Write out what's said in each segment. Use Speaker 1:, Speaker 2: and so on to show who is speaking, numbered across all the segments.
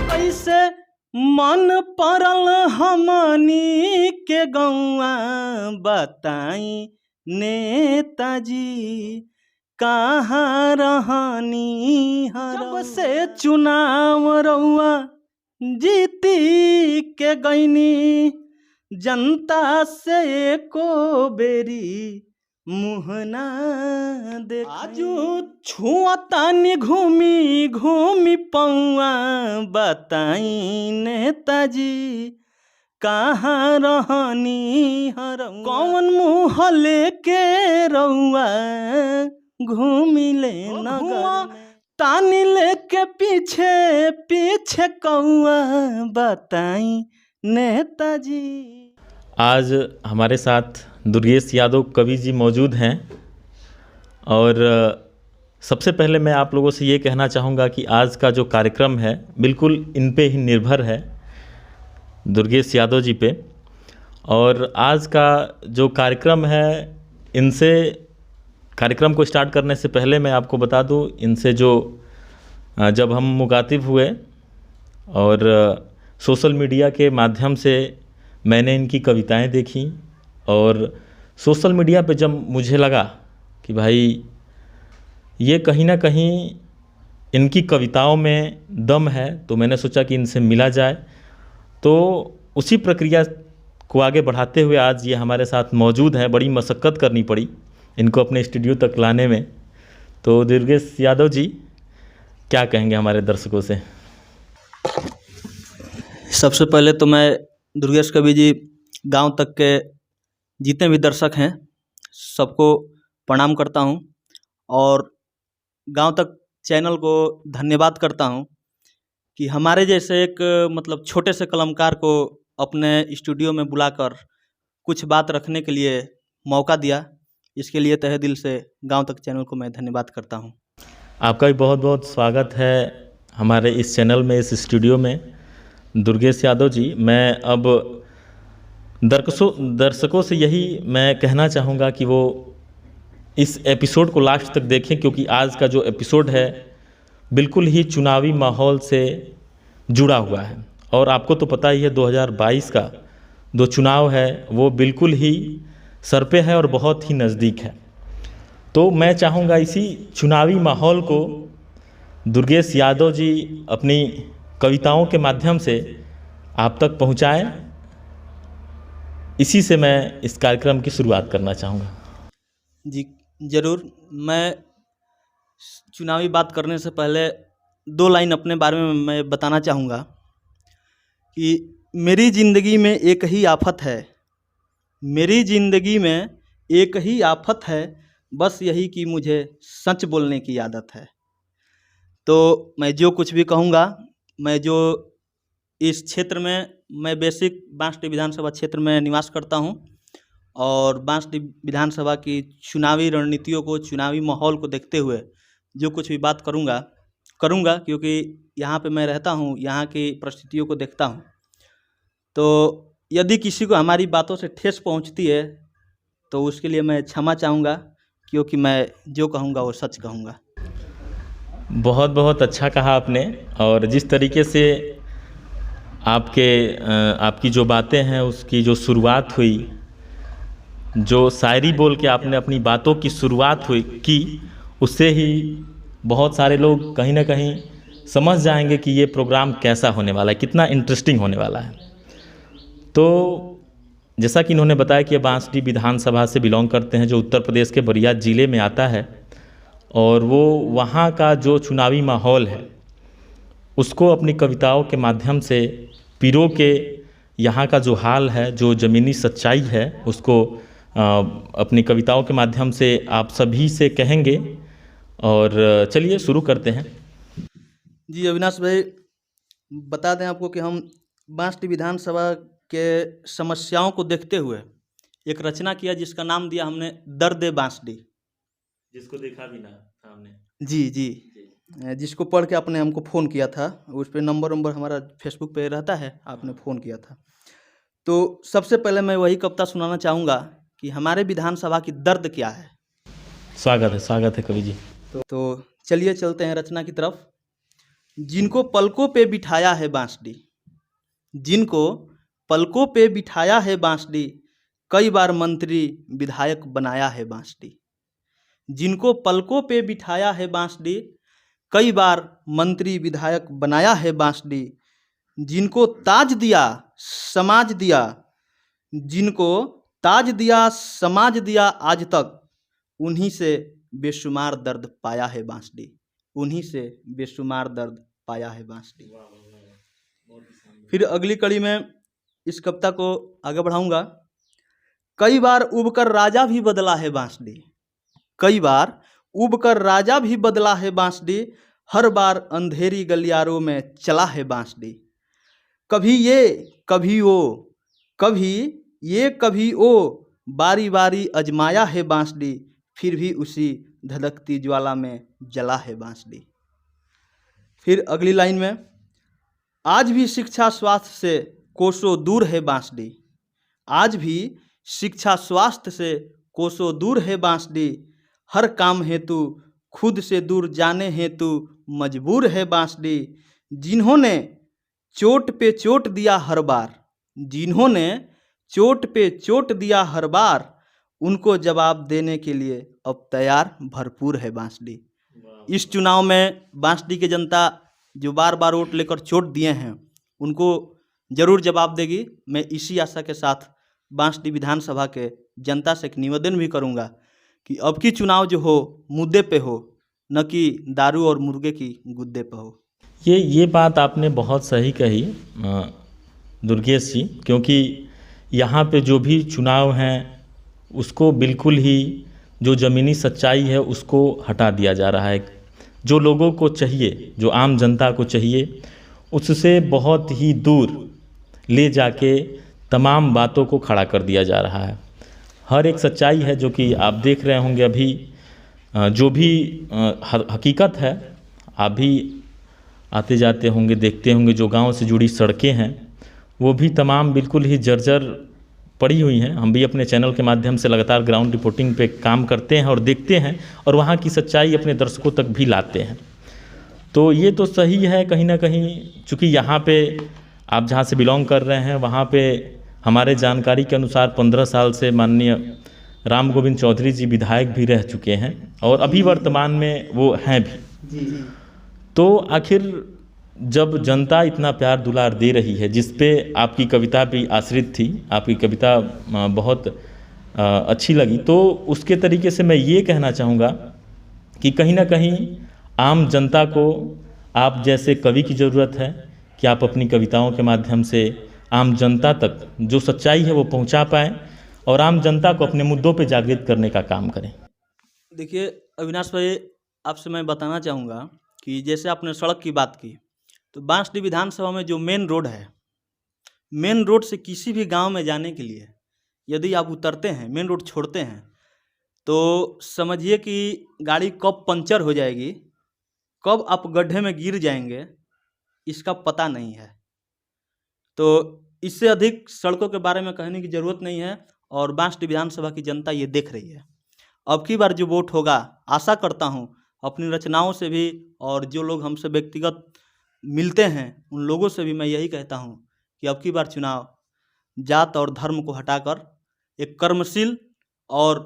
Speaker 1: कैसे मन परल हमनी के गौआ बताई नेताजी कहाँ रहनी जब से चुनाव रउआ जीती के गईनी जनता से एको बेरी मुहना दे आजू छुआतानी घूमी घूमी पौआ बताई नेताजी कहाँ रहनी हरऊ कौन मुँह लेके रउआ घूमी ले नगर तानी लेके पीछे पीछे कौआ बताई नेताजी।
Speaker 2: आज हमारे साथ दुर्गेश यादव कवि जी मौजूद हैं और सबसे पहले मैं आप लोगों से ये कहना चाहूँगा कि आज का जो कार्यक्रम है बिल्कुल इन पे ही निर्भर है, दुर्गेश यादव जी पे। और आज का जो कार्यक्रम है, इनसे कार्यक्रम को स्टार्ट करने से पहले मैं आपको बता दूं, इनसे जो जब हम मुखातिब हुए और सोशल मीडिया के माध्यम से मैंने इनकी कविताएं देखी और सोशल मीडिया पे जब मुझे लगा कि भाई ये कहीं ना कहीं इनकी कविताओं में दम है, तो मैंने सोचा कि इनसे मिला जाए। तो उसी प्रक्रिया को आगे बढ़ाते हुए आज ये हमारे साथ मौजूद हैं। बड़ी मशक्क़त करनी पड़ी इनको अपने स्टूडियो तक लाने में। तो दुर्गेश यादव जी क्या कहेंगे हमारे दर्शकों से?
Speaker 1: सबसे पहले तो मैं दुर्गेश कवि जी गांव तक के जितने भी दर्शक हैं सबको प्रणाम करता हूं और गांव तक चैनल को धन्यवाद करता हूं कि हमारे जैसे एक मतलब छोटे से कलमकार को अपने स्टूडियो में बुलाकर कुछ बात रखने के लिए मौका दिया। इसके लिए तहे दिल से गांव तक चैनल को मैं धन्यवाद करता हूं।
Speaker 2: आपका भी बहुत बहुत स्वागत है हमारे इस चैनल में, इस स्टूडियो में। दुर्गेश यादव जी, मैं अब दर्शकों से यही मैं कहना चाहूँगा कि वो इस एपिसोड को लास्ट तक देखें, क्योंकि आज का जो एपिसोड है बिल्कुल ही चुनावी माहौल से जुड़ा हुआ है। और आपको तो पता ही है 2022 का जो चुनाव है वो बिल्कुल ही सर पे है और बहुत ही नज़दीक है। तो मैं चाहूँगा इसी चुनावी माहौल को दुर्गेश यादव जी अपनी कविताओं के माध्यम से आप तक पहुँचाएं। इसी से मैं इस कार्यक्रम की शुरुआत करना चाहूँगा।
Speaker 1: जी ज़रूर। मैं चुनावी बात करने से पहले 2 लाइन अपने बारे में मैं बताना चाहूँगा कि मेरी ज़िंदगी में एक ही आफत है, मेरी ज़िंदगी में एक ही आफत है, बस यही कि मुझे सच बोलने की आदत है। तो मैं जो कुछ भी कहूँगा, मैं जो इस क्षेत्र में मैं बेसिक बांसडीह विधानसभा क्षेत्र में निवास करता हूँ और बांसडीह विधानसभा की चुनावी रणनीतियों को, चुनावी माहौल को देखते हुए जो कुछ भी बात करूँगा क्योंकि यहाँ पे मैं रहता हूँ, यहाँ की परिस्थितियों को देखता हूँ। तो यदि किसी को हमारी बातों से ठेस पहुँचती है तो उसके लिए मैं क्षमा चाहूँगा, क्योंकि मैं जो कहूँगा वो सच कहूँगा।
Speaker 2: बहुत बहुत अच्छा कहा आपने। और जिस तरीके से आपकी जो बातें हैं उसकी जो शुरुआत हुई, जो शायरी बोल के आपने अपनी बातों की शुरुआत की, उससे ही बहुत सारे लोग कहीं ना कहीं समझ जाएंगे कि ये प्रोग्राम कैसा होने वाला है, कितना इंटरेस्टिंग होने वाला है। तो जैसा कि इन्होंने बताया कि ये बांसडीह विधानसभा से बिलोंग करते हैं, जो उत्तर प्रदेश के बलिया ज़िले में आता है, और वो वहाँ का जो चुनावी माहौल है उसको अपनी कविताओं के माध्यम से पीरों के यहाँ का जो हाल है, जो ज़मीनी सच्चाई है, उसको अपनी कविताओं के माध्यम से आप सभी से कहेंगे। और चलिए शुरू करते हैं।
Speaker 1: जी अविनाश भाई, बता दें आपको कि हम बांसडीह विधानसभा के समस्याओं को देखते हुए एक रचना किया जिसका नाम दिया हमने दर्द बांसडीह,
Speaker 2: जिसको देखा भी ना था हमने।
Speaker 1: जी, जिसको पढ़ के आपने हमको फ़ोन किया था, उस पर नंबर हमारा फेसबुक पे रहता है, आपने फ़ोन किया था। तो सबसे पहले मैं वही कविता सुनाना चाहूँगा कि हमारे विधानसभा की दर्द क्या है।
Speaker 2: स्वागत है कवि जी।
Speaker 1: तो चलिए चलते हैं रचना की तरफ। जिनको पलकों पे बिठाया है बांसुरी, जिनको पलकों पे बिठाया है बांसुरी, कई बार मंत्री विधायक बनाया है बांसुरी। जिनको पलकों पे बिठाया है बांसुरी, कई बार मंत्री विधायक बनाया है बांसुरी। जिनको ताज दिया समाज दिया, जिनको ताज दिया समाज दिया आज तक, उन्हीं से बेशुमार दर्द पाया है बांसुरी, उन्हीं से बेशुमार दर्द पाया है बांसुरी। फिर अगली कड़ी में इस कविता को आगे बढ़ाऊंगा। कई बार उबकर राजा भी बदला है बांसुरी, कई बार उबकर राजा भी बदला है बांसुरी, हर बार अंधेरी गलियारों में चला है बांसुरी। कभी ये कभी वो, कभी ये कभी वो, बारी बारी अजमाया है बांसुरी, फिर भी उसी धधकती ज्वाला में जला है बांसुरी। फिर अगली लाइन में, आज भी शिक्षा स्वास्थ्य से कोसों दूर है बांसुरी, आज भी शिक्षा स्वास्थ्य से कोसों दूर है बांसुरी, हर काम हेतु खुद से दूर जाने हेतु मजबूर है बांसुरी। जिन्होंने चोट पे चोट दिया हर बार, जिन्होंने चोट पे चोट दिया हर बार, उनको जवाब देने के लिए अब तैयार भरपूर है बांसुरी। इस चुनाव में बांसुरी की जनता जो बार बार वोट लेकर चोट दिए हैं, उनको जरूर जवाब देगी। मैं इसी आशा के साथ बांसुरी विधानसभा के जनता से एक निवेदन भी करूंगा कि अब की चुनाव जो हो मुद्दे पे हो, न कि दारू और मुर्गे की गुद्दे पे हो।
Speaker 2: ये बात आपने बहुत सही कही दुर्गेश जी, क्योंकि यहाँ पे जो भी चुनाव हैं उसको बिल्कुल ही जो ज़मीनी सच्चाई है उसको हटा दिया जा रहा है। जो लोगों को चाहिए, जो आम जनता को चाहिए, उससे बहुत ही दूर ले जाके तमाम बातों को खड़ा कर दिया जा रहा है। हर एक सच्चाई है जो कि आप देख रहे होंगे अभी, जो भी हकीकत है, आप भी आते जाते होंगे, देखते होंगे, जो गांव से जुड़ी सड़कें हैं वो भी तमाम बिल्कुल ही जर्जर पड़ी हुई हैं। हम भी अपने चैनल के माध्यम से लगातार ग्राउंड रिपोर्टिंग पे काम करते हैं और देखते हैं और वहाँ की सच्चाई अपने दर्शकों तक भी लाते हैं। तो ये तो सही है कहीं ना कहीं, चूँकि यहाँ पे आप जहाँ से बिलोंग कर रहे हैं वहाँ पे हमारे जानकारी के अनुसार 15 साल से माननीय राम गोविंद चौधरी जी विधायक भी रह चुके हैं और अभी वर्तमान में वो हैं भी। तो आखिर जब जनता इतना प्यार दुलार दे रही है, जिस पे आपकी कविता भी आश्रित थी, आपकी कविता बहुत अच्छी लगी, तो उसके तरीके से मैं ये कहना चाहूँगा कि कहीं ना कहीं आम जनता को आप जैसे कवि की ज़रूरत है कि आप अपनी कविताओं के माध्यम से आम जनता तक जो सच्चाई है वो पहुंचा पाएं और आम जनता को अपने मुद्दों पे जागृत करने का काम करें।
Speaker 1: देखिए अविनाश भाई, आपसे मैं बताना चाहूँगा कि जैसे आपने सड़क की बात की, तो बांसुरी विधानसभा में जो मेन रोड है, मेन रोड से किसी भी गांव में जाने के लिए यदि आप उतरते हैं, मेन रोड छोड़ते हैं, तो समझिए कि गाड़ी कब पंचर हो जाएगी, कब आप गड्ढे में गिर जाएंगे, इसका पता नहीं है। तो इससे अधिक सड़कों के बारे में कहने की ज़रूरत नहीं है और बांसुरी विधानसभा की जनता ये देख रही है। अब की बार जो वोट होगा, आशा करता हूँ अपनी रचनाओं से भी और जो लोग हमसे व्यक्तिगत मिलते हैं उन लोगों से भी मैं यही कहता हूँ कि अब की बार चुनाव जात और धर्म को हटाकर एक कर्मशील और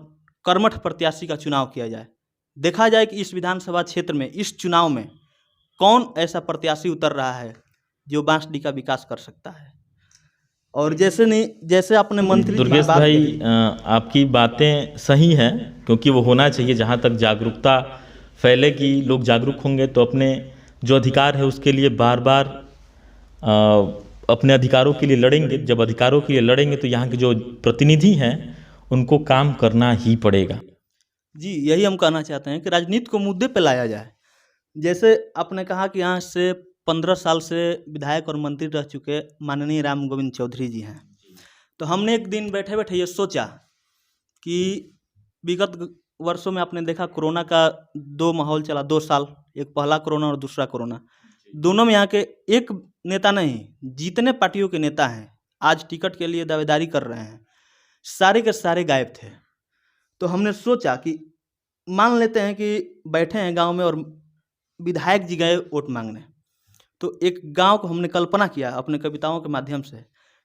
Speaker 1: कर्मठ प्रत्याशी का चुनाव किया जाए। देखा जाए कि इस विधानसभा क्षेत्र में, इस चुनाव में कौन ऐसा प्रत्याशी उतर रहा है जो बांसुरी का विकास कर सकता है। और जैसे अपने मंत्री
Speaker 2: दुर्गेश भाई, आपकी बातें सही हैं, क्योंकि वो होना चाहिए। जहाँ तक जागरूकता फैलेगी, लोग जागरूक होंगे तो अपने जो अधिकार है उसके लिए बार बार अपने अधिकारों के लिए लड़ेंगे। जब अधिकारों के लिए लड़ेंगे तो यहाँ के जो प्रतिनिधि हैं उनको काम करना ही पड़ेगा।
Speaker 1: जी, यही हम कहना चाहते हैं कि राजनीति को मुद्दे पे लाया जाए। जैसे आपने कहा कि यहाँ से 15 साल से विधायक और मंत्री रह चुके माननीय राम गोविंद चौधरी जी हैं, तो हमने एक दिन बैठे बैठे ये सोचा कि विगत वर्षों में आपने देखा कोरोना का 2 माहौल चला, 2 साल, एक पहला कोरोना और दूसरा कोरोना। दोनों में यहाँ के एक नेता नहीं, जितने पार्टियों के नेता हैं आज टिकट के लिए दावेदारी कर रहे हैं, सारे के सारे गायब थे। तो हमने सोचा कि मान लेते हैं कि बैठे हैं गांव में और विधायक जी गए वोट मांगने, तो एक गांव को हमने कल्पना किया अपने कविताओं के माध्यम से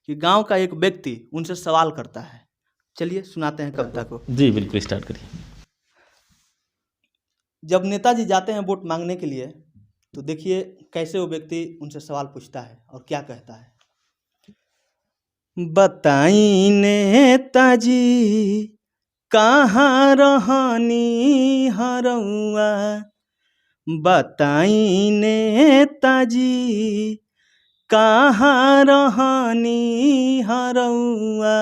Speaker 1: कि गांव का एक व्यक्ति उनसे सवाल करता है। चलिए सुनाते हैं कविता को।
Speaker 2: जी बिल्कुल, स्टार्ट करिए।
Speaker 1: जब नेताजी जाते हैं वोट मांगने के लिए, तो देखिए कैसे वो व्यक्ति उनसे सवाल पूछता है और क्या कहता है। बताई नेताजी कहाँ रहनी हरौआ, बताई नेताजी कहाँ रहनी हरौआ,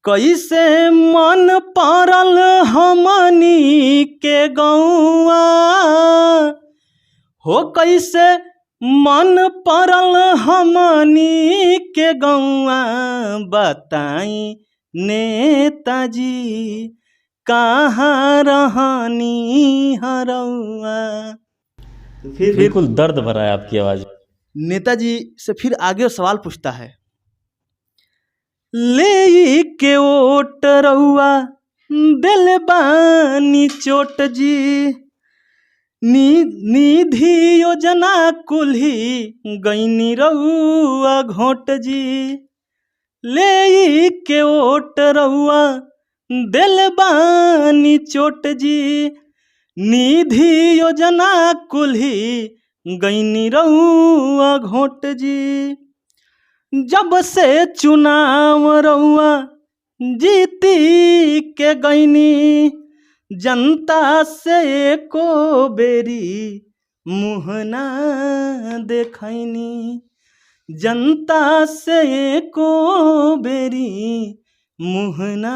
Speaker 1: कैसे मन पड़ल हमनी के गौआ, हो कैसे मन पड़ल हमनी के गौआ, बताई नेताजी कहाँ रहनी हरौआ। तो फिर
Speaker 2: बिल्कुल दर्द भरा है आपकी आवाज़।
Speaker 1: नेताजी से फिर आगे सवाल पूछता है। ले के ओट रउआ दिल बानी चोट जी, निधि योजना कुल्ही गईनी रउआ घोट जी, ले के ओट रउआ दिल बानी चोट जी, निधि योजना कुल्ही गईनी रउआ घोट जी, जब से चुनाव रउआ जीती के गईनी, जनता से को बेरी मुँह ना देखैनी, जनता से को बेरी मुँह ना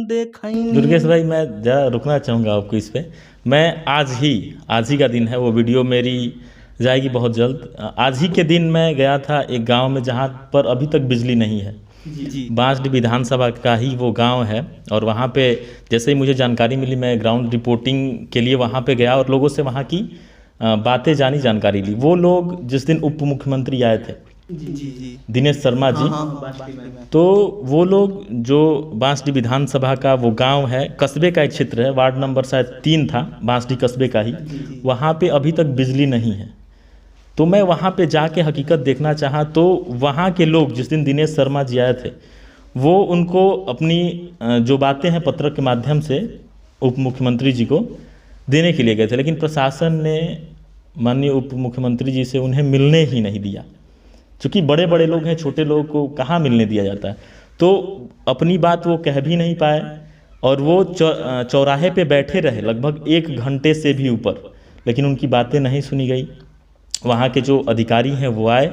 Speaker 1: देखैनी।
Speaker 2: दुर्गेश भाई, मैं ज़रा रुकना चाहूँगा आपको इस पे। मैं आज ही का दिन है, वो वीडियो मेरी जाएगी बहुत जल्द। आज ही के दिन मैं गया था एक गांव में जहां पर अभी तक बिजली नहीं है।
Speaker 1: जी।
Speaker 2: बांसडी विधानसभा का ही वो गांव है, और वहां पे जैसे ही मुझे जानकारी मिली, मैं ग्राउंड रिपोर्टिंग के लिए वहां पे गया और लोगों से वहां की बातें जानी, जानकारी ली। वो लोग जिस दिन उप मुख्यमंत्री आए थे,
Speaker 1: जी
Speaker 2: दिनेश शर्मा जी, तो वो लोग जो बांसडी विधानसभा का वो गांव है, कस्बे का एक क्षेत्र है, वार्ड नंबर शायद 3 था, बांसडी कस्बे का ही, वहाँ पे अभी तक बिजली नहीं है। तो मैं वहाँ पे जाके हकीकत देखना चाहा, तो वहाँ के लोग जिस दिन दिनेश शर्मा जी आए थे, वो उनको अपनी जो बातें हैं पत्र के माध्यम से उप मुख्यमंत्री जी को देने के लिए गए थे, लेकिन प्रशासन ने माननीय उप मुख्यमंत्री जी से उन्हें मिलने ही नहीं दिया। चूँकि बड़े बड़े लोग हैं, छोटे लोगों को कहाँ मिलने दिया जाता है, तो अपनी बात वो कह भी नहीं पाए, और वो चौराहे पे बैठे रहे लगभग 1 घंटे से भी ऊपर, लेकिन उनकी बातें नहीं सुनी गई। वहाँ के जो अधिकारी हैं वो आए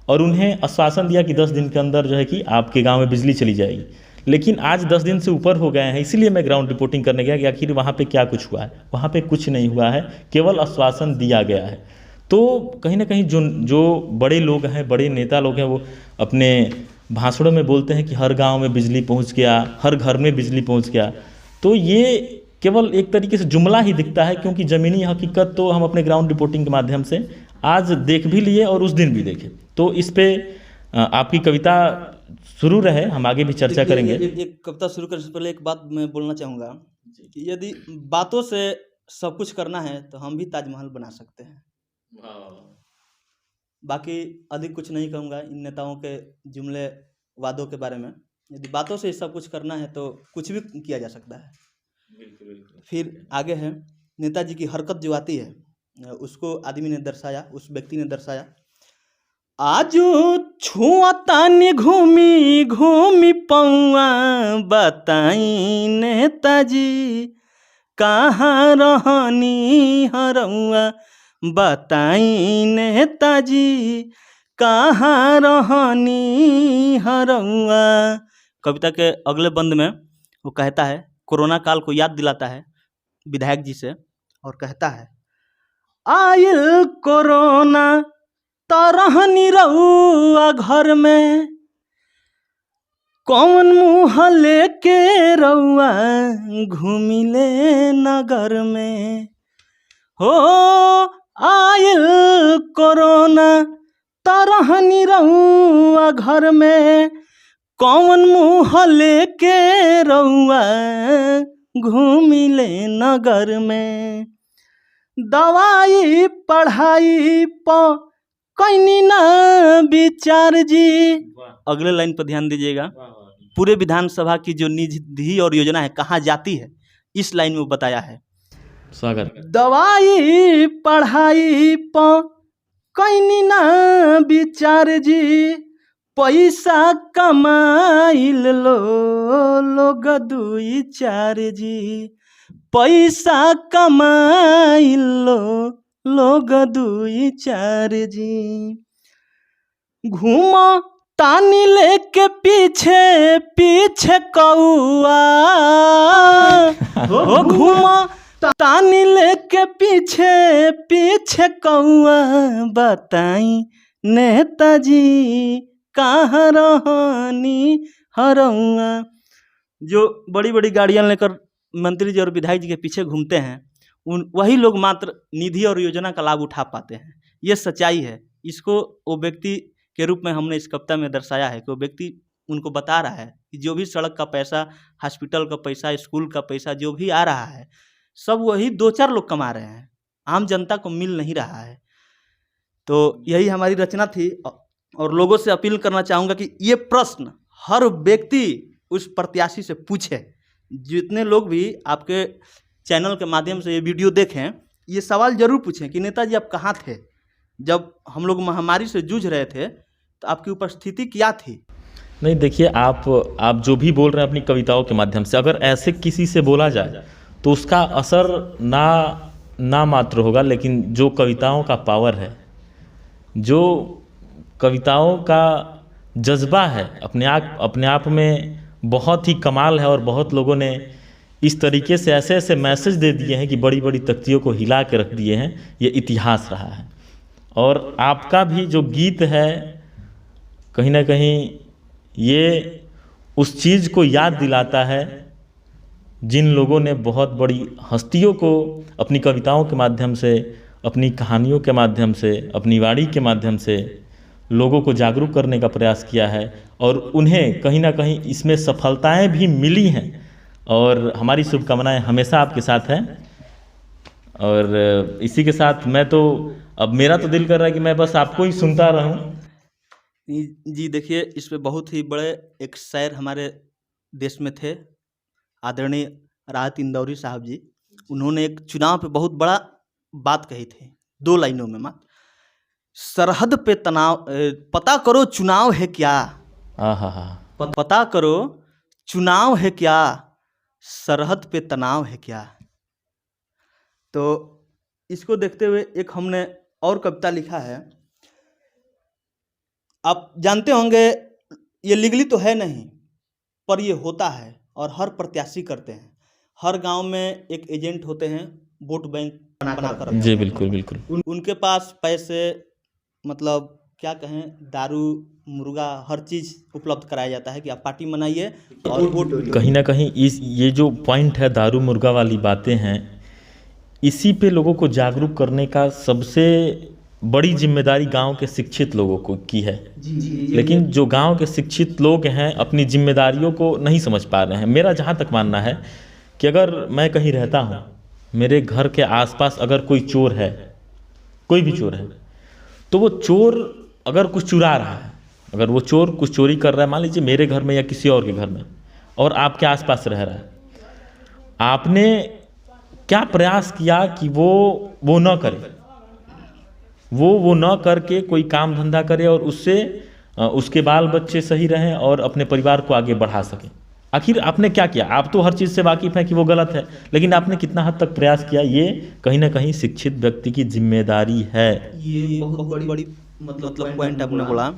Speaker 2: और उन्हें आश्वासन दिया कि 10 दिन के अंदर जो है कि आपके गांव में बिजली चली जाएगी, लेकिन आज 10 दिन से ऊपर हो गए हैं। इसीलिए मैं ग्राउंड रिपोर्टिंग करने गया कि आखिर वहाँ पे क्या कुछ हुआ है। वहाँ पे कुछ नहीं हुआ है, केवल आश्वासन दिया गया है। तो कहीं ना कहीं जो बड़े लोग हैं, बड़े नेता लोग हैं, वो अपने भाषणों में बोलते हैं कि हर गाँव में बिजली पहुँच गया, हर घर में बिजली पहुँच गया, तो ये केवल एक तरीके से जुमला ही दिखता है, क्योंकि ज़मीनी हकीकत तो हम अपने ग्राउंड रिपोर्टिंग के माध्यम से आज देख भी लिए और उस दिन भी देखे। तो इस पे आपकी कविता शुरू रहे, हम आगे भी चर्चा करेंगे।
Speaker 1: एक कविता शुरू करने से पहले एक बात मैं बोलना चाहूँगा कि यदि बातों से सब कुछ करना है तो हम भी ताजमहल बना सकते हैं। बाकी अधिक कुछ नहीं कहूँगा इन नेताओं के जुमले वादों के बारे में। यदि बातों से सब कुछ करना है तो कुछ भी किया जा सकता है। फिर आगे है, नेताजी की हरकत जो आती है उसको आदमी ने दर्शाया, उस व्यक्ति ने दर्शाया। आजू छुआतानी घूमी घूमी पौआ, बताई नेताजी कहाँ रहनी हरौआ, बताई नेताजी कहाँ रहनी हरौआ। कविता के अगले बंद में वो कहता है, कोरोना काल को याद दिलाता है विधायक जी से और कहता है, आयल कोरोना तरहनी रउआ घर में, कौन मुँह लेके रउआ घूमिले नगर में, हो आयल कोरोना तरहनी रउआ घर में, कौन मुँह लेके रउआ घूमिले नगर में, दवाई पढ़ाई प कैनी ना विचार जी। अगले लाइन पर ध्यान दीजिएगा, पूरे विधानसभा की जो निधि और योजना है कहाँ जाती है, इस लाइन में बताया है।
Speaker 2: स्वागत।
Speaker 1: दवाई पढ़ाई प कैनी ना विचार जी, पैसा कमाइल लोग दुई चार जी, पैसा कमाइल लोग दुई चार जी। घूमो तानी लेके पीछे पीछे कौआ, हो घूमो तानी लेके पीछे पीछे कौआ, बताई नेताजी कहाँ रहनी हरौआ। जो बड़ी बड़ी गाड़ियाँ लेकर मंत्री जी और विधायक जी के पीछे घूमते हैं, वही लोग मात्र निधि और योजना का लाभ उठा पाते हैं। ये सच्चाई है। इसको वो व्यक्ति के रूप में हमने इस कविता में दर्शाया है कि वो व्यक्ति उनको बता रहा है कि जो भी सड़क का पैसा, हॉस्पिटल का पैसा, स्कूल का पैसा जो भी आ रहा है, सब वही 2-4 लोग कमा रहे हैं, आम जनता को मिल नहीं रहा है। तो यही हमारी रचना थी और लोगों से अपील करना चाहूँगा कि ये प्रश्न हर व्यक्ति उस प्रत्याशी से पूछे। जितने लोग भी आपके चैनल के माध्यम से ये वीडियो देखें, ये सवाल जरूर पूछें कि नेताजी आप कहाँ थे जब हम लोग महामारी से जूझ रहे थे, तो आपकी उपस्थिति क्या थी।
Speaker 2: नहीं, देखिए आप जो भी बोल रहे हैं अपनी कविताओं के माध्यम से, अगर ऐसे किसी से बोला जाए तो उसका असर ना मात्र होगा, लेकिन जो कविताओं का पावर है, जो कविताओं का जज्बा है, अपने आप में बहुत ही कमाल है। और बहुत लोगों ने इस तरीके से ऐसे ऐसे मैसेज दे दिए हैं कि बड़ी बड़ी तख्तियों को हिला के रख दिए हैं। ये इतिहास रहा है। और आपका भी जो गीत है, कहीं ना कहीं ये उस चीज़ को याद दिलाता है जिन लोगों ने बहुत बड़ी हस्तियों को अपनी कविताओं के माध्यम से, अपनी कहानियों के माध्यम से, अपनी वाणी के माध्यम से लोगों को जागरूक करने का प्रयास किया है, और उन्हें कहीं ना कहीं इसमें सफलताएं भी मिली हैं। और हमारी शुभकामनाएं हमेशा आपके साथ हैं। और इसी के साथ अब मेरा तो दिल कर रहा है कि मैं बस आपको ही सुनता रहूं।
Speaker 1: जी देखिए, इस पे बहुत ही बड़े एक शायर हमारे देश में थे, आदरणीय राहत इंदौरी साहब जी। उन्होंने एक चुनाव पे बहुत बड़ा बात कही थी, 2 लाइनों में मात्र। सरहद पे तनाव, पता करो चुनाव है क्या, पता करो चुनाव है क्या, सरहद पे तनाव है क्या। तो इसको देखते हुए एक हमने और कविता लिखा है। आप जानते होंगे ये लीगली तो है नहीं, पर ये होता है और हर प्रत्याशी करते हैं। हर गांव में एक एजेंट होते हैं, वोट बैंक बनाकर।
Speaker 2: जी बिल्कुल बिल्कुल।
Speaker 1: उनके पास पैसे, मतलब क्या कहें, दारू, मुर्गा, हर चीज़ उपलब्ध कराया जाता है कि आप पार्टी मनाइए और वोट।
Speaker 2: कहीं ना कहीं ये जो पॉइंट है, दारू मुर्गा वाली बातें हैं, इसी पे लोगों को जागरूक करने का सबसे बड़ी जिम्मेदारी गांव के शिक्षित लोगों को की है। लेकिन जो गांव के शिक्षित लोग हैं अपनी जिम्मेदारियों को नहीं समझ पा रहे हैं। मेरा जहां तक मानना है कि अगर मैं कहीं रहता हूं, मेरे घर के आसपास अगर कोई चोर है, कोई भी चोर है, तो वो चोर अगर कुछ चुरा रहा है, अगर वो चोर कुछ चोरी कर रहा है, मान लीजिए मेरे घर में या किसी और के घर में, और आपके आसपास रह रहा है, आपने क्या प्रयास किया कि वो न करे, वो न करके कोई काम धंधा करे और उससे उसके बाल बच्चे सही रहें और अपने परिवार को आगे बढ़ा सकें। आखिर आपने क्या किया? आप तो हर चीज़ से वाकिफ़ हैं कि वो गलत है, लेकिन आपने कितना हद तक प्रयास किया? ये कहीं ना कहीं शिक्षित व्यक्ति की जिम्मेदारी है।
Speaker 1: ये बहुत बड़ी मतलब पॉइंट आपने बोला।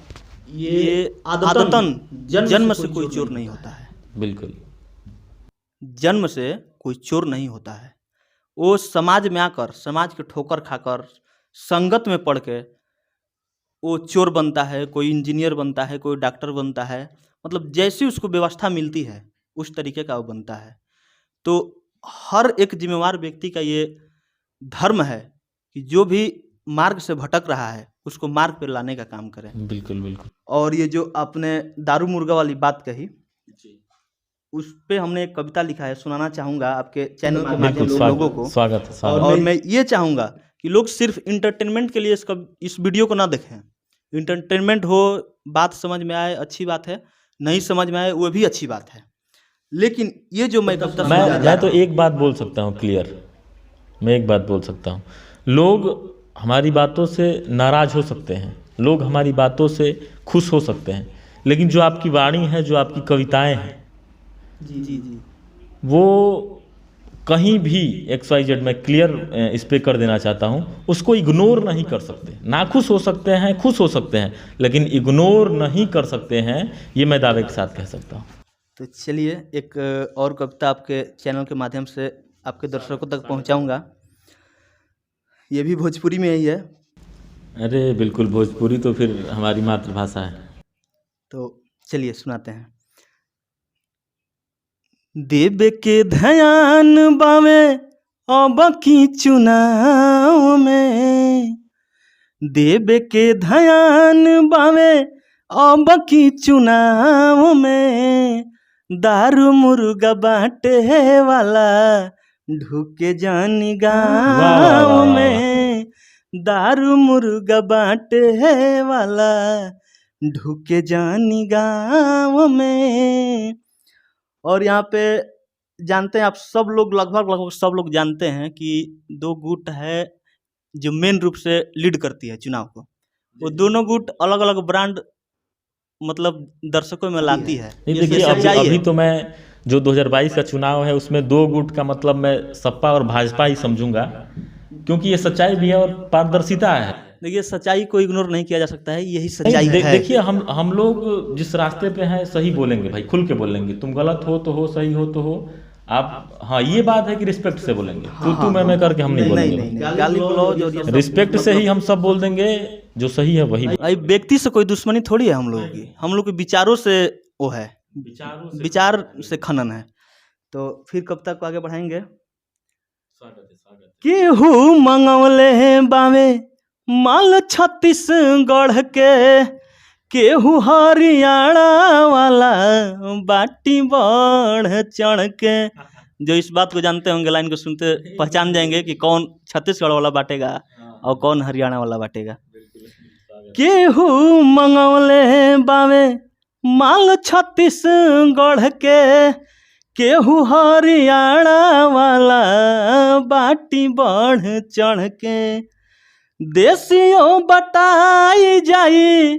Speaker 1: ये आदतन जन्म से कोई चोर नहीं होता है।
Speaker 2: बिल्कुल,
Speaker 1: जन्म से कोई चोर नहीं होता है। वो समाज में आकर, समाज के ठोकर खाकर, संगत में पढ़ के वो चोर बनता है, कोई इंजीनियर बनता है, कोई डॉक्टर बनता है। मतलब जैसी उसको व्यवस्था मिलती है उस तरीके का वो बनता है। तो हर एक जिम्मेवार व्यक्ति का ये धर्म है कि जो भी मार्ग से भटक रहा है उसको मार्ग पर लाने का काम करें।
Speaker 2: बिल्कुल बिल्कुल।
Speaker 1: और ये जो आपने दारू मुर्गा वाली बात कही, उस पे हमने एक कविता लिखा है, सुनाना चाहूँगा आपके चैनल के माध्यम
Speaker 2: बिल्कुल
Speaker 1: से लोगों को।
Speaker 2: स्वागत है, स्वागत
Speaker 1: और मैं ये चाहूँगा कि लोग सिर्फ इंटरटेनमेंट के लिए इस वीडियो को ना देखें। इंटरटेनमेंट हो, बात समझ में आए, अच्छी बात है, नहीं समझ में आए वो भी अच्छी बात है, लेकिन ये जो मैं कविता सुनाने जा
Speaker 2: मैं
Speaker 1: रहा
Speaker 2: तो
Speaker 1: हूँ,
Speaker 2: एक बात बोल सकता हूँ क्लियर, मैं एक बात बोल सकता हूँ। लोग हमारी बातों से नाराज हो सकते हैं, लोग हमारी बातों से खुश हो सकते हैं, लेकिन जो आपकी वाणी है, जो आपकी कविताएं हैं,
Speaker 1: जी जी जी,
Speaker 2: वो कहीं भी XYZ मैं क्लियर इस पे कर देना चाहता हूँ, उसको इग्नोर नहीं कर सकते। ना खुश हो सकते हैं, खुश हो सकते हैं, लेकिन इग्नोर नहीं कर सकते हैं, ये मैं दावे के साथ कह सकता हूँ।
Speaker 1: तो चलिए एक और कविता आपके चैनल के माध्यम से आपके दर्शकों तक पहुंचाऊंगा। ये भी भोजपुरी में ही है,
Speaker 2: अरे बिल्कुल, भोजपुरी तो फिर हमारी मातृभाषा है।
Speaker 1: तो चलिए सुनाते हैं। देवे के ध्यान बावे अब की चुनाव में, देवे के ध्यान बावे अब की चुनाव में, दारू मुर्गा बांटे वाला ढुके जानी गाँव में, दारू मुर्गा बांटे वाला ढुके जानी गाँव में। और यहाँ पे जानते हैं आप सब लोग, लगभग सब लोग जानते हैं कि 2 गुट है जो मेन रूप से लीड करती है चुनाव को। वो दोनों गुट अलग अलग ब्रांड मतलब दर्शकों में लाती है।
Speaker 2: नहीं देखिए, अभी तो मैं जो 2022 का चुनाव है उसमें 2 गुट का मतलब मैं सपा और भाजपा ही समझूंगा, क्योंकि ये सच्चाई भी है और पारदर्शिता है।
Speaker 1: देखिए, सच्चाई को इग्नोर नहीं किया जा सकता है, यही सच्चाई है।
Speaker 2: देखिए, हम लोग जिस रास्ते पे हैं सही बोलेंगे भाई, खुल के बोलेंगे। तुम गलत हो तो हो, सही हो तो हो। आप हाँ, ये बात है कि रिस्पेक्ट से बोलेंगे, तू मैं करके हम नहीं बोलेंगे।
Speaker 1: गाली गलौज और ये सब
Speaker 2: रिस्पेक्ट से ही हम सब बोल देंगे, जो सही है वही।
Speaker 1: भाई व्यक्ति से कोई दुश्मनी थोड़ी है हम लोगों की, हम लोग के विचारों से वो है, विचार से खनन है। तो फिर कब तक आगे बढ़ाएंगे। केहू मंगवले बावे माल छत्तीसगढ़ के, केहू हरियाणा वाला बाटी बढ़ चढ़ के। जो इस बात को जानते होंगे, लाइन को सुनते पहचान जाएंगे कि कौन छत्तीसगढ़ वाला बांटेगा और कौन हरियाणा वाला बांटेगा। केहू मंगवले बावे माल छत्तीसगढ़ के, केहू हरियाणा वाला बाटी बढ़ चढ़ के। देसियों बटाई जाई,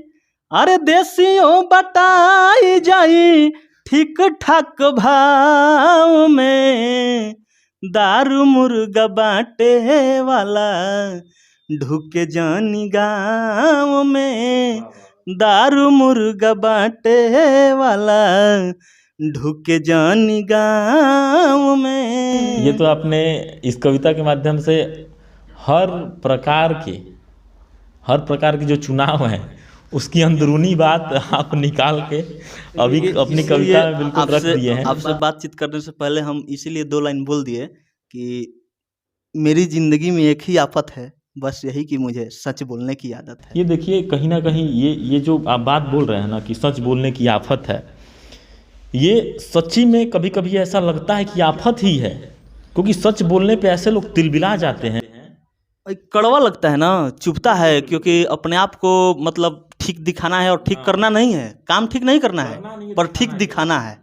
Speaker 1: अरे देसियों बटाई जाई ठीक ठाक भाव में, दारू मुर्गा बांटे वाला ढुके जानी गाँव में, दारू मुर्गा बांटे वाला ढुके जानी गाँव में।
Speaker 2: ये तो आपने इस कविता के माध्यम से हर प्रकार के जो चुनाव है उसकी अंदरूनी बात आप निकाल के अभी अपनी कविता में बिल्कुल रख दिए हैं।
Speaker 1: आपसे बातचीत करने से पहले हम इसीलिए 2 लाइन बोल दिए कि मेरी जिंदगी में एक ही आफत है, बस यही कि मुझे सच बोलने की आदत है।
Speaker 2: ये देखिए, कहीं ना कहीं ये जो आप बात बोल रहे हैं ना कि सच बोलने की आफत है, ये सच्ची में कभी कभी ऐसा लगता है कि आफत ही है, क्योंकि सच बोलने पे ऐसे लोग तिलबिला जाते हैं।
Speaker 1: कड़वा लगता है ना, चुभता है, क्योंकि अपने आप को मतलब ठीक दिखाना है और ठीक करना नहीं है, काम ठीक नहीं करना है पर ठीक दिखाना है।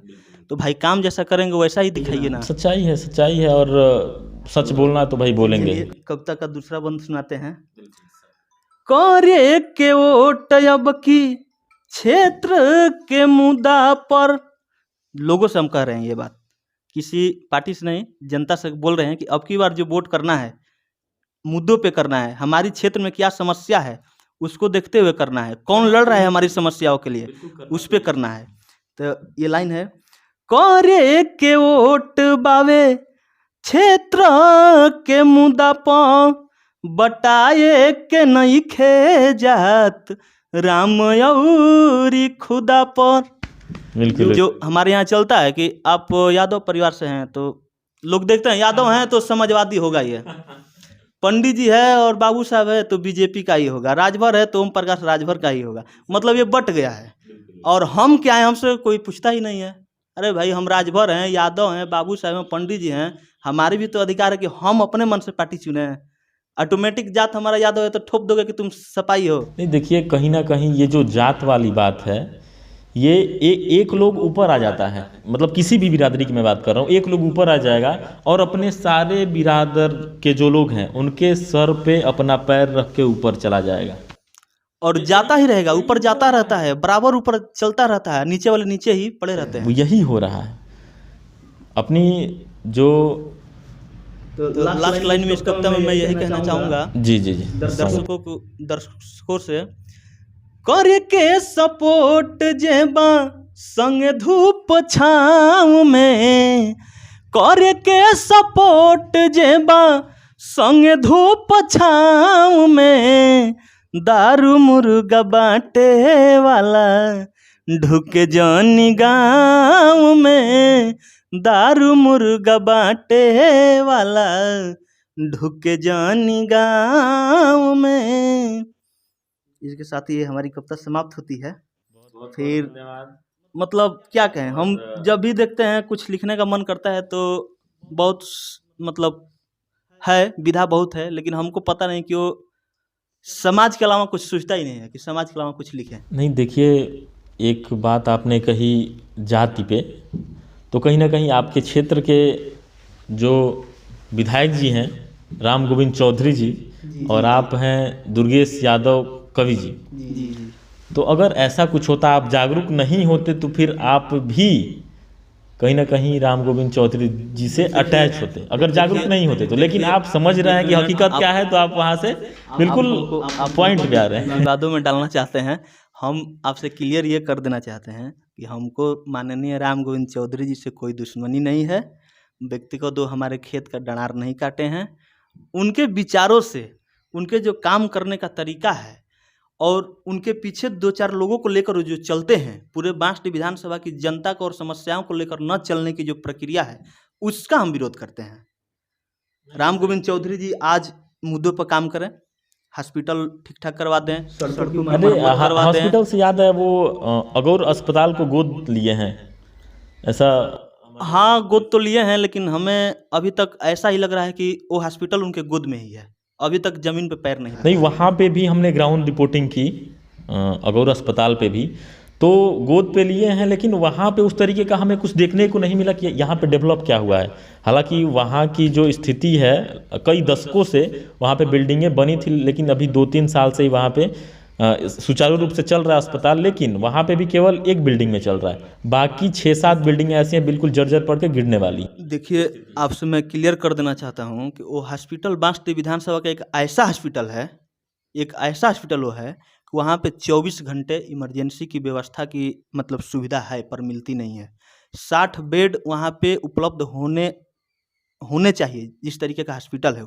Speaker 1: तो भाई काम जैसा करेंगे वैसा ही दिखाइए ना।
Speaker 2: सच्चाई है और सच बोलना तो भाई बोलेंगे।
Speaker 1: कविता का दूसरा बंद सुनाते हैं। करे के वोट अब की क्षेत्र के मुद्दा पर, लोगों से हम कह रहे हैं ये बात, किसी पार्टी से नहीं, जनता से बोल रहे हैं कि अब की बार जो वोट करना है मुद्दों पे करना है, हमारी क्षेत्र में क्या समस्या है उसको देखते हुए करना है, कौन लड़ रहा है हमारी समस्याओं के लिए उस पे करना है। तो ये लाइन है, करे के वोट बावे क्षेत्र के मुद्दा पर, बटाए के नहीं खे जात राम औरी खुदा पर। जो हमारे यहाँ चलता है कि आप यादव परिवार से हैं तो लोग देखते हैं यादव हैं तो समाजवादी होगा ये, पंडित जी है और बाबू साहब है तो बीजेपी का ही होगा, राजभर है तो ओम प्रकाश राजभर का ही होगा। मतलब ये बट गया है और हम क्या है, हमसे कोई पूछता ही नहीं है, अरे भाई, हम राजभर हैं, यादव हैं, बाबू साहब हैं, पंडित जी हैं, हमारे भी तो अधिकार है कि हम अपने मन से पार्टी चुने हैं। ऑटोमेटिक जात हमारा यादव है तो ठोप दोगे कि तुम सपाई हो।
Speaker 2: नहीं, देखिए कहीं ना कहीं ये जो जात वाली बात है, ये एक लोग ऊपर आ जाता है, मतलब किसी भी बिरादरी की मैं बात कर रहा हूँ, एक लोग ऊपर आ जाएगा और अपने सारे बिरादर के जो लोग हैं उनके सर पे अपना पैर रख के ऊपर चला जाएगा
Speaker 1: और जाता ही रहेगा, ऊपर जाता रहता है, बराबर ऊपर चलता रहता है, नीचे वाले नीचे ही पड़े रहते
Speaker 2: वो
Speaker 1: हैं।
Speaker 2: यही हो रहा है। अपनी जो
Speaker 1: तो लास्ट लाइन में इस कविता में मैं यही कहना चाहूँगा
Speaker 2: जी जी जी
Speaker 1: दर्शकों से, करके सपोर्ट जेबा संग धूप छाँव में, करके सपोर्ट जेबा संग धूप छाँव में, दारू मुर्गा बाटे वाला ढुके जानी गाँव में, दारू मुर्गा बाटे वाला ढुके जानी गाँव में। इसके साथ ये हमारी कविता समाप्त होती है। फिर मतलब क्या कहें, हम जब भी देखते हैं कुछ लिखने का मन करता है तो बहुत मतलब है, विधा बहुत है, लेकिन हमको पता नहीं कि वो समाज के अलावा कुछ सोचता ही नहीं है कि समाज के अलावा कुछ लिखें।
Speaker 2: नहीं, देखिए एक बात आपने कही जाति पे, तो कहीं ना कहीं आपके क्षेत्र के जो विधायक जी हैं राम गोविंद चौधरी जी और आप हैं दुर्गेश यादव कवि जी, तो अगर ऐसा कुछ होता, आप जागरूक नहीं होते तो फिर आप भी कहीं ना कहीं राम गोविंद चौधरी जी से अटैच होते, अगर जागरूक नहीं होते तो। लेकिन आप समझ रहे हैं कि हकीकत क्या है, तो आप वहाँ से बिल्कुल पॉइंट पे आ रहे हैं।
Speaker 1: विवादों में डालना चाहते हैं। हम आपसे क्लियर ये कर देना चाहते हैं कि हमको माननीय राम गोविंद चौधरी जी से कोई दुश्मनी नहीं है। व्यक्ति को दो हमारे खेत का डणार नहीं काटे हैं। उनके विचारों से, उनके जो काम करने का तरीका है और उनके पीछे दो चार लोगों को लेकर जो चलते हैं, पूरे बांसडीह विधानसभा की जनता को और समस्याओं को लेकर न चलने की जो प्रक्रिया है, उसका हम विरोध करते हैं। राम गोविंद चौधरी जी आज मुद्दों पर काम करें, हॉस्पिटल ठीक ठाक करवा दें,
Speaker 2: अरे हॉस्पिटल से याद है, वो अगौर अस्पताल को गोद लिए हैं ऐसा।
Speaker 1: हाँ, गोद तो लिए हैं, लेकिन हमें अभी तक ऐसा ही लग रहा है कि वो हॉस्पिटल उनके गोद में ही है, अभी तक जमीन पे पैर नहीं।
Speaker 2: नहीं, वहाँ पे भी हमने ग्राउंड रिपोर्टिंग की, अगौर अस्पताल पे भी, तो गोद पे लिए हैं, लेकिन वहाँ पे उस तरीके का हमें कुछ देखने को नहीं मिला कि यहाँ पे डेवलप क्या हुआ है। हालांकि वहाँ की जो स्थिति है, कई दशकों से वहाँ पे बिल्डिंगें बनी थी, लेकिन अभी 2-3 साल से ही वहाँ पे सुचारू रूप से चल रहा है अस्पताल, लेकिन वहाँ पे भी केवल एक बिल्डिंग में चल रहा है, बाकी 6-7 बिल्डिंगें ऐसी हैं बिल्कुल जर्जर पड़ के गिरने वाली।
Speaker 1: देखिए, आपसे मैं क्लियर कर देना चाहता हूँ कि वो हॉस्पिटल बांसडीह विधानसभा का एक ऐसा हॉस्पिटल है, एक ऐसा हॉस्पिटल वो है कि वहाँ पे 24 घंटे इमरजेंसी की व्यवस्था की मतलब सुविधा है, पर मिलती नहीं है। 60 बेड वहाँ पे उपलब्ध होने चाहिए, जिस तरीके का हॉस्पिटल है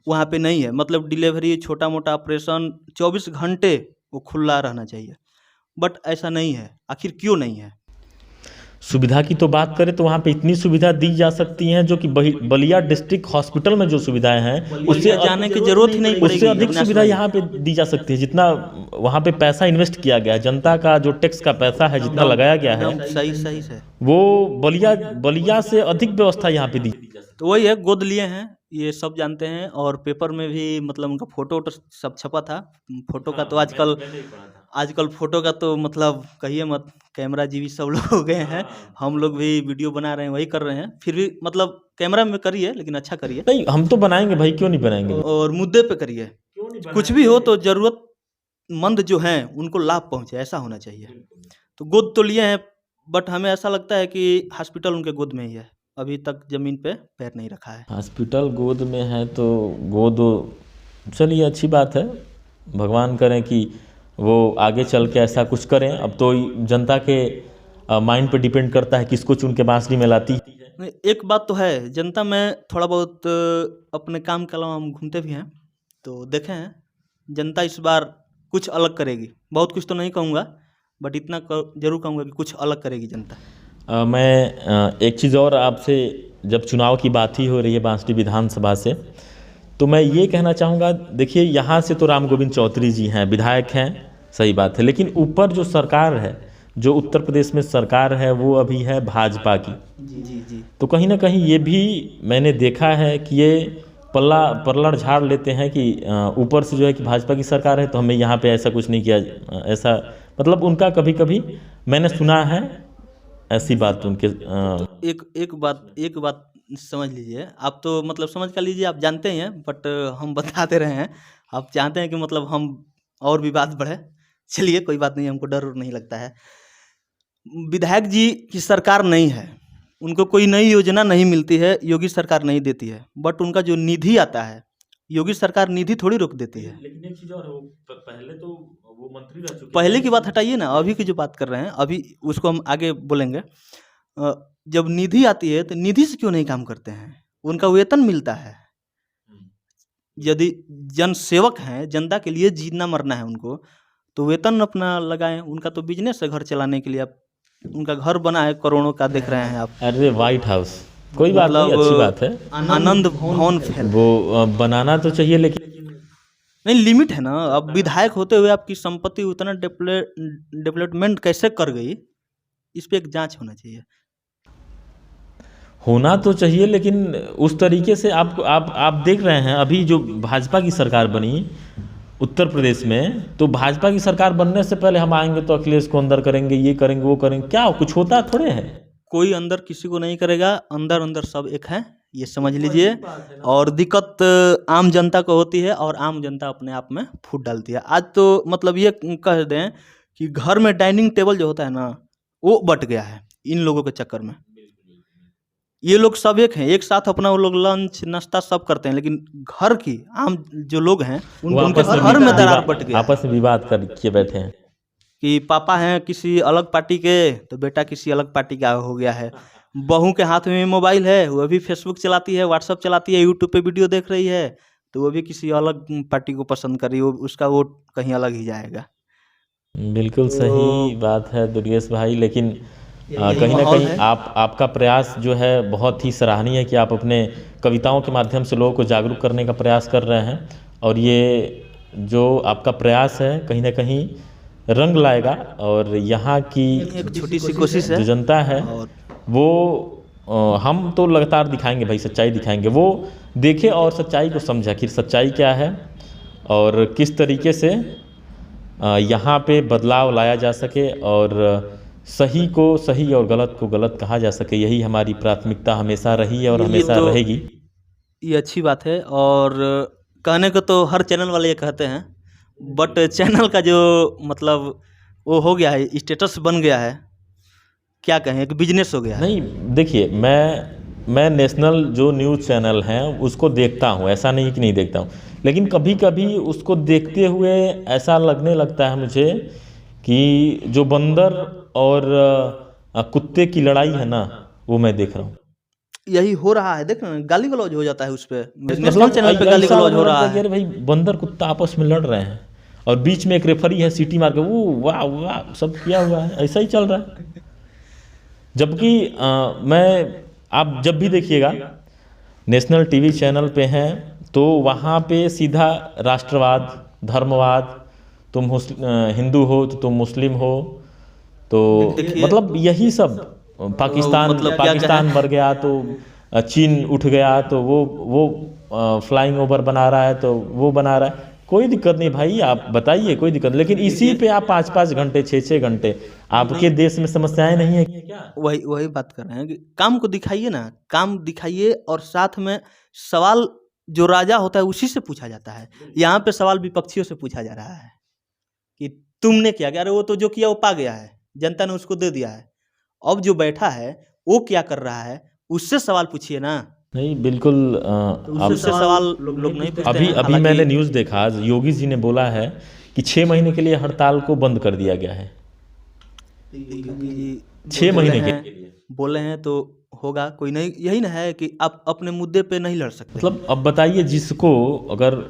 Speaker 1: वहाँ पे नहीं है। मतलब डिलीवरी, छोटा मोटा ऑपरेशन 24 घंटे वो खुला रहना चाहिए, बट ऐसा नहीं है। आखिर क्यों नहीं है?
Speaker 2: सुविधा की तो बात करें तो वहाँ पे इतनी सुविधा दी जा सकती हैं, जो कि बलिया डिस्ट्रिक्ट हॉस्पिटल में जो सुविधाएं हैं उससे
Speaker 1: जाने की जरूरत ही नहीं पड़ेगी।
Speaker 2: उससे अधिक सुविधा यहाँ पे दी जा सकती है, जितना वहाँ पे पैसा इन्वेस्ट किया गया है, जनता का जो टैक्स का पैसा है जितना लगाया गया है,
Speaker 1: सही से
Speaker 2: वो बलिया से अधिक व्यवस्था यहाँ पे दी।
Speaker 1: तो वही है, गोद लिए हैं, ये सब जानते हैं। और पेपर में भी मतलब उनका फोटो सब छपा था। फोटो का तो आजकल फोटो का तो मतलब कहिए मत, कैमरा जीवी सब लोग हो गए हैं। हम लोग भी वीडियो बना रहे हैं, वही कर रहे हैं, फिर भी मतलब कैमरा में करिए, लेकिन अच्छा करिए।
Speaker 2: नहीं, हम तो बनाएंगे भाई, क्यों नहीं बनाएंगे,
Speaker 1: और मुद्दे पे करिए। कुछ भी हो तो जरूरतमंद जो हैं उनको लाभ पहुंचे, ऐसा होना चाहिए। तो गोद तो लिए हैं, बट हमें ऐसा लगता है कि हॉस्पिटल उनके गोद में ही है, अभी तक जमीन पे पैर नहीं रखा है।
Speaker 2: हॉस्पिटल गोद में है तो गोद, चलिए अच्छी बात है, भगवान करें कि वो आगे चल के ऐसा कुछ करें। अब तो जनता के माइंड पे डिपेंड करता है किसको चुन के बांसडीह में लाती है।
Speaker 1: एक बात तो है, जनता में थोड़ा बहुत अपने काम के अलावा हम घूमते भी हैं, तो देखें जनता इस बार कुछ अलग करेगी। बहुत कुछ तो नहीं कहूँगा, बट इतना जरूर कहूँगा कि कुछ अलग करेगी जनता।
Speaker 2: मैं एक चीज़ और आपसे, जब चुनाव की बात ही हो रही है बांसडीह विधानसभा से, तो मैं ये कहना चाहूँगा, देखिए यहाँ से तो राम गोविंद चौधरी जी हैं, विधायक हैं, सही बात है, लेकिन ऊपर जो सरकार है जो उत्तर प्रदेश में सरकार है वो अभी है भाजपा की।
Speaker 1: जी जी जी।
Speaker 2: तो कहीं ना कहीं ये भी मैंने देखा है कि ये पल्लड़ झाड़ लेते हैं कि ऊपर से जो है कि भाजपा की सरकार है तो हमें यहाँ पे ऐसा कुछ नहीं किया, ऐसा मतलब उनका कभी कभी मैंने सुना है ऐसी बात उनके
Speaker 1: तो एक बात समझ लीजिए, आप तो मतलब समझ कर लीजिए, आप जानते ही हैं, बट हम बताते रहे हैं। आप चाहते हैं कि मतलब हम और भी बात बढ़े, चलिए कोई बात नहीं, हमको डर नहीं लगता है। विधायक जी की सरकार नहीं है, उनको कोई नई योजना नहीं मिलती है, योगी सरकार नहीं देती है, बट उनका जो निधि आता है, योगी सरकार निधि थोड़ी रोक देती है।
Speaker 2: लेकिन एक चीज और है, वो पहले तो वो मंत्री रह चुके
Speaker 1: पहले की बात हटाइए ना, अभी की जो बात कर रहे हैं, अभी उसको हम आगे बोलेंगे। जब निधि आती है तो निधि से क्यों नहीं काम करते हैं? उनका वेतन मिलता है। यदि जन सेवक हैं, जनता के लिए जीना मरना है उनको, तो वेतन अपना लगाएं। उनका तो बिजनेस है घर चलाने के लिए। आप उनका घर बना है करोड़ों का, देख रहे हैं आप।
Speaker 2: अरे व्हाइट हाउस, कोई बात नहीं, अच्छी बात है,
Speaker 1: आनंद भवन
Speaker 2: वो बनाना तो चाहिए, लेकिन
Speaker 1: नहीं, लिमिट है ना। अब विधायक होते हुए आपकी संपत्ति उतना डेवलपमेंट कैसे कर गई, इस पे एक जांच होना चाहिए।
Speaker 2: होना तो चाहिए, लेकिन उस तरीके से आप देख रहे हैं अभी जो भाजपा की सरकार बनी उत्तर प्रदेश में, तो भाजपा की सरकार बनने से पहले हम आएंगे तो अखिलेश को अंदर करेंगे, ये करेंगे, वो करेंगे, क्या कुछ होता थोड़े है।
Speaker 1: कोई अंदर किसी को नहीं करेगा, अंदर अंदर सब एक है, ये समझ लीजिए। और दिक्कत आम जनता को होती है, और आम जनता अपने आप में फूट डालती है। आज तो मतलब ये कह दें कि घर में डाइनिंग टेबल जो होता है ना, वो बट गया है इन लोगों के चक्कर में। ये लोग सब एक हैं, एक साथ अपना वो लोग लंच नाश्ता सब करते हैं, लेकिन घर की आम जो लोग हैं उनके घर में दरार बट गया।
Speaker 2: आपस में विवाद करके बैठे हैं
Speaker 1: कि पापा हैं किसी अलग पार्टी के, तो बेटा किसी अलग पार्टी का हो गया है। बहू के हाथ में मोबाइल है, वो भी फेसबुक चलाती है, व्हाट्सअप चलाती है, यूट्यूब पे वीडियो देख रही है, तो वो भी किसी अलग पार्टी को पसंद कर रही है, उसका वोट कहीं अलग ही जाएगा।
Speaker 2: बिल्कुल सही बात है दुर्गेश भाई, लेकिन कहीं ना कहीं आपका प्रयास जो है बहुत ही सराहनीय है कि आप अपने कविताओं के माध्यम से लोगों को जागरूक करने का प्रयास कर रहे हैं, और ये जो आपका प्रयास है कहीं ना कहीं रंग लाएगा। और यहाँ की
Speaker 1: एक छोटी सी कोशिश है,
Speaker 2: जो जनता है वो हम तो लगातार दिखाएंगे भाई, सच्चाई दिखाएंगे, वो देखे और सच्चाई को समझे, आखिर सच्चाई क्या है और किस तरीके से यहाँ पे बदलाव लाया जा सके, और सही को सही और गलत को गलत कहा जा सके। यही हमारी प्राथमिकता हमेशा रही है और हमेशा रहेगी।
Speaker 1: ये अच्छी बात है, और कहने को तो हर चैनल वाले ये कहते हैं, बट चैनल का जो मतलब वो हो गया है, स्टेटस बन गया है, क्या कहें, एक बिजनेस हो गया है।
Speaker 2: नहीं देखिए, मैं नेशनल जो न्यूज़ चैनल हैं उसको देखता हूँ, ऐसा नहीं कि नहीं देखता हूँ, लेकिन कभी कभी उसको देखते हुए ऐसा लगने लगता है मुझे कि जो बंदर और कुत्ते की लड़ाई है ना, वो मैं देख रहा हूँ।
Speaker 1: यही हो रहा है, देख गाली गलौज हो जाता है उस पे, नेशनल चैनल पे गाली गलौज हो रहा है।
Speaker 2: भाई बंदर कुत्ता आपस में लड़ रहे हैं, और बीच में एक रेफरी है सीटी मार के वो वाह वाह सब किया हुआ है, ऐसा ही चल रहा है। जबकि आप जब भी देखिएगा नेशनल टीवी चैनल पे हैं तो वहाँ पे सीधा राष्ट्रवाद, धर्मवाद, तुम हिंदू हो तो तुम मुस्लिम हो, तो मतलब यही सब, पाकिस्तान मर गया तो चीन उठ गया, तो वो फ्लाइंग ओवर बना रहा है, तो वो बना रहा है, कोई दिक्कत नहीं भाई, आप बताइए, कोई दिक्कत। लेकिन इसी पे आप 5-5 घंटे 6-6 घंटे, आपके देश में समस्याएं नहीं है क्या?
Speaker 1: वही बात कर रहे हैं कि काम को दिखाइए ना, काम दिखाइए, और साथ में सवाल जो राजा होता है उसी से पूछा जाता है। यहाँ पे सवाल विपक्षियों से पूछा जा रहा है कि तुमने क्या किया। अरे वो तो जो किया वो पा गया है, जनता ने उसको दे दिया है, अब जो बैठा है वो क्या कर रहा है, उससे सवाल पूछिए ना।
Speaker 2: नहीं बिल्कुल,
Speaker 1: उससे सवाल लोग नहीं पूछते हैं।
Speaker 2: अभी मैंने न्यूज़ देखा, आज योगी जी ने बोला है कि 6 महीने के लिए हड़ताल को बंद कर दिया गया है। 6 महीने के लिए
Speaker 1: बोले हैं तो होगा, कोई नहीं। यही ना है कि आप अपने मुद्दे पे नहीं लड़ सकते।
Speaker 2: मतलब अब बताइए, जिसको अगर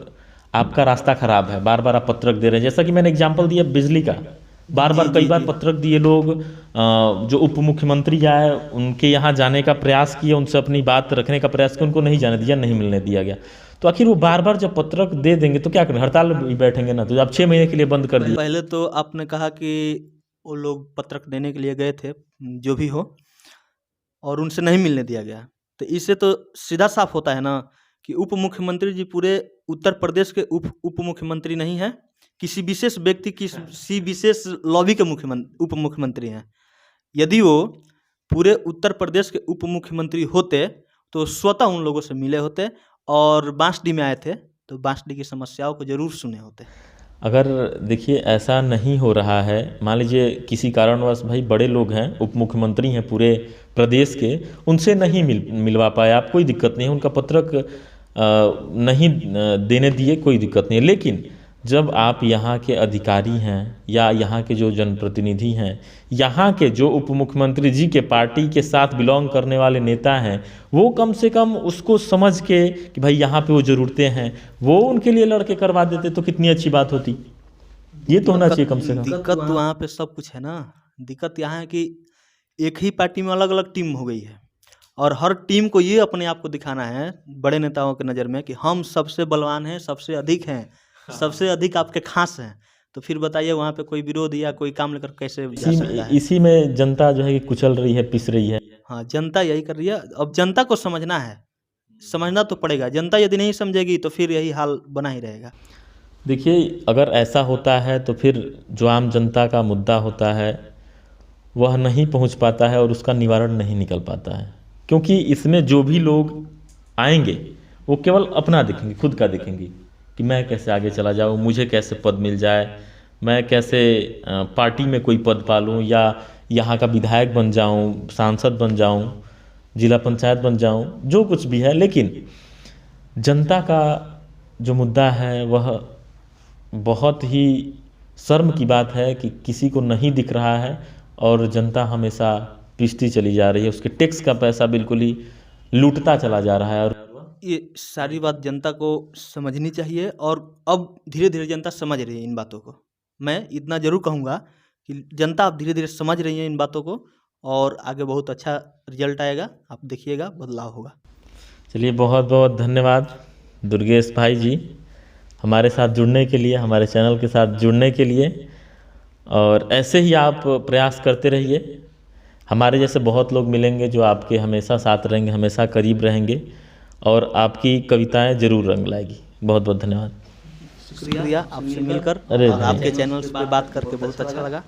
Speaker 2: आपका रास्ता खराब है, बार बार आप पत्रक दे रहे हैं, जैसा कि मैंने एग्जांपल दिया बिजली का, बार बार कई बार पत्रक दिए लोग, जो उप मुख्यमंत्री आए उनके यहाँ जाने का प्रयास किया, उनसे अपनी बात रखने का प्रयास किया, उनको नहीं जाने दिया, नहीं मिलने दिया गया। तो आखिर वो बार बार जब पत्रक दे देंगे तो क्या करें, हड़ताल में बैठेंगे ना, तो आप 6 महीने के लिए बंद कर दिए।
Speaker 1: पहले तो आपने कहा कि वो लोग पत्रक देने के लिए गए थे, जो भी हो, और उनसे नहीं मिलने दिया गया। तो इससे तो सीधा साफ होता है ना कि उप मुख्यमंत्री जी पूरे उत्तर प्रदेश के उप मुख्यमंत्री नहीं हैं, किसी विशेष व्यक्ति किसी विशेष लॉबी के उप मुख्यमंत्री हैं। यदि वो पूरे उत्तर प्रदेश के उप मुख्यमंत्री होते तो स्वतः उन लोगों से मिले होते और बांसडी में आए थे तो बांसडी की समस्याओं को जरूर सुने होते।
Speaker 2: अगर देखिए ऐसा नहीं हो रहा है, मान लीजिए किसी कारणवश भाई बड़े लोग हैं, उप मुख्यमंत्री हैं पूरे प्रदेश के, उनसे नहीं मिलवा पाए आप, कोई दिक्कत नहीं है, उनका पत्रक नहीं देने दिए, कोई दिक्कत नहीं है। लेकिन जब आप यहाँ के अधिकारी हैं या यहाँ के जो जनप्रतिनिधि हैं, यहाँ के जो उप मुख्यमंत्री जी के पार्टी के साथ बिलोंग करने वाले नेता हैं, वो कम से कम उसको समझ के कि भाई यहाँ पे वो ज़रूरतें हैं, वो उनके लिए लड़के करवा देते तो कितनी अच्छी बात होती। ये तो होना चाहिए कम से कम।
Speaker 1: दिक्कत तो वहाँ पे सब कुछ है ना। दिक्कत यहाँ है कि एक ही पार्टी में अलग अलग टीम हो गई है और हर टीम को ये अपने आप को दिखाना है बड़े नेताओं के नज़र में कि हम सबसे बलवान हैं, सबसे अधिक हैं, सबसे अधिक आपके खास हैं। तो फिर बताइए वहाँ पे कोई विरोध या कोई काम लेकर कैसे जा सकता है?
Speaker 2: इसी में जनता जो है कि कुचल रही है, पिस रही है।
Speaker 1: हाँ, जनता यही कर रही है। अब जनता को समझना है, समझना तो पड़ेगा। जनता यदि नहीं समझेगी तो फिर यही हाल बना ही रहेगा।
Speaker 2: देखिए अगर ऐसा होता है तो फिर जो आम जनता का मुद्दा होता है वह नहीं पहुंच पाता है और उसका निवारण नहीं निकल पाता है, क्योंकि इसमें जो भी लोग आएंगे वो केवल अपना देखेंगे, खुद का देखेंगे कि मैं कैसे आगे चला जाऊं, मुझे कैसे पद मिल जाए, मैं कैसे पार्टी में कोई पद पालूं या यहाँ का विधायक बन जाऊं, सांसद बन जाऊं, जिला पंचायत बन जाऊं, जो कुछ भी है। लेकिन जनता का जो मुद्दा है वह बहुत ही शर्म की बात है कि किसी को नहीं दिख रहा है और जनता हमेशा पिसती चली जा रही है, उसके टैक्स का पैसा बिल्कुल ही लूटता चला जा रहा है। और
Speaker 1: ये सारी बात जनता को समझनी चाहिए और अब धीरे धीरे जनता समझ रही है इन बातों को। मैं इतना ज़रूर कहूँगा कि जनता अब धीरे धीरे समझ रही है इन बातों को और आगे बहुत अच्छा रिजल्ट आएगा, आप देखिएगा, बदलाव होगा।
Speaker 2: चलिए, बहुत बहुत धन्यवाद दुर्गेश भाई जी हमारे साथ जुड़ने के लिए, हमारे चैनल के साथ जुड़ने के लिए। और ऐसे ही आप प्रयास करते रहिए। हमारे जैसे बहुत लोग मिलेंगे जो आपके हमेशा साथ रहेंगे, हमेशा करीब रहेंगे और आपकी कविताएं जरूर रंग लाएगी। बहुत बहुत धन्यवाद।
Speaker 1: शुक्रिया आपसे मिलकर और आपके चैनल पे बात करके बहुत अच्छा लगा।